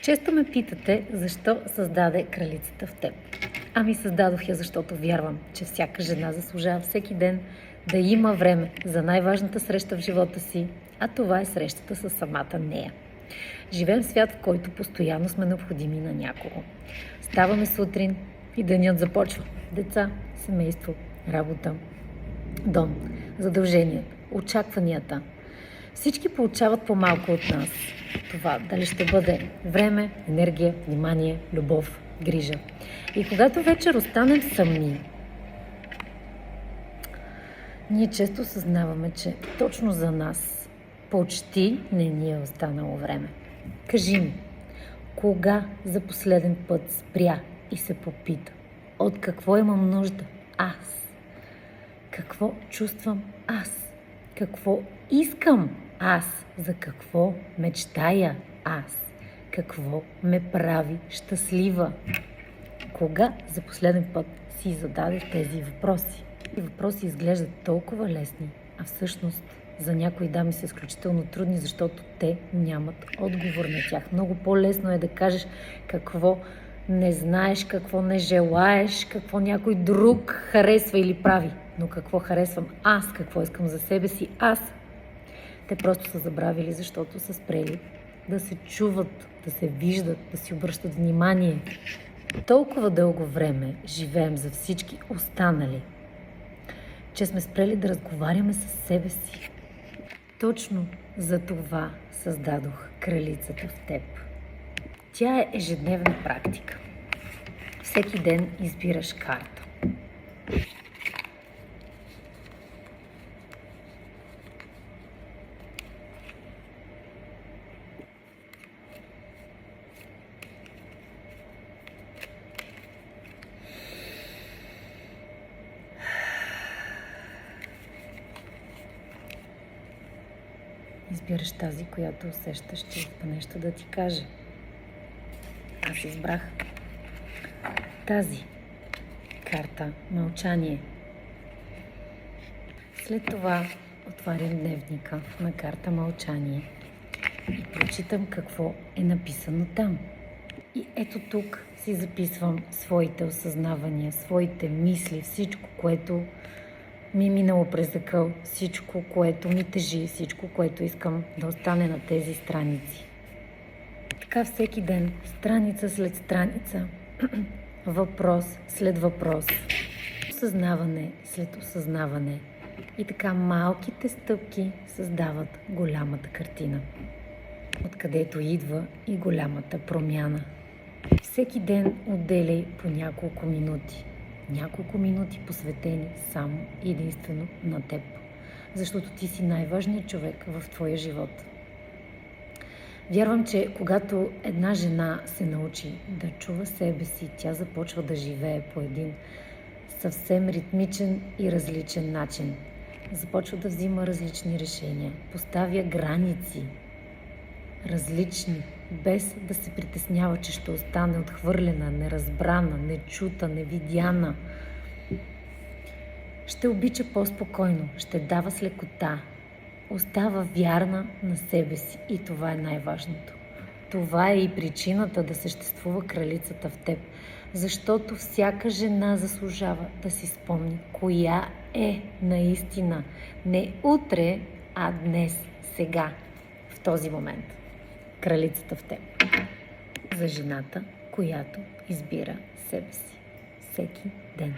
Често ме питате, защо създаде кралицата в теб. Ами създадох я, защото вярвам, че всяка жена заслужава всеки ден да има време за най-важната среща в живота си, а това е срещата с самата нея. Живеем в свят, в който постоянно сме необходими на някого. Ставаме сутрин и денят започва. Деца, семейство, работа, дом, задължения, очакванията. Всички получават по-малко от нас. Това дали ще бъде време, енергия, внимание, любов, грижа. И когато вечер останем сами, ние често съзнаваме, че точно за нас почти не ни е останало време. Кажи ми, кога за последен път спря и се попита, от какво имам нужда аз? Какво чувствам аз? Какво искам аз? За какво мечтая аз? Какво ме прави щастлива? Кога за последен път си зададе тези въпроси? И въпроси изглеждат толкова лесни, а всъщност за някои дами са изключително трудни, защото те нямат отговор на тях. Много по-лесно е да кажеш какво не знаеш, какво не желаеш, какво някой друг харесва или прави. Но какво харесвам аз, какво искам за себе си аз? Те просто са забравили, защото са спрели да се чуват, да се виждат, да си обръщат внимание. Толкова дълго време живеем за всички останали, че сме спрели да разговаряме с себе си. Точно за това създадох кралицата в теб. Тя е ежедневна практика. Всеки ден избираш карта. Избираш тази, която усещаш, че иска нещо да ти каже. Аз избрах тази карта мълчание. След това отварям дневника на карта мълчание и прочитам какво е написано там. И ето тук си записвам своите осъзнавания, своите мисли, всичко, което ми е минало през акъл, всичко, което ми тежи, всичко, което искам да остане на тези страници. Така всеки ден, страница след страница, въпрос след въпрос, осъзнаване след осъзнаване. И така малките стъпки създават голямата картина, откъдето идва и голямата промяна. Всеки ден отделяй по няколко минути. Няколко минути посветени само и единствено на теб. Защото ти си най-важният човек в твоя живот. Вярвам, че когато една жена се научи да чува себе си, тя започва да живее по един съвсем ритмичен и различен начин. Започва да взима различни решения, поставя граници, различни, без да се притеснява, че ще остане отхвърлена, неразбрана, нечута, невидяна. Ще обича по-спокойно, ще дава с лекота, остава вярна на себе си и това е най-важното. Това е и причината да съществува кралицата в теб, защото всяка жена заслужава да си спомни коя е наистина, не утре, а днес, сега, в този момент. Кралицата в теб. За жената, която избира себе си всеки ден.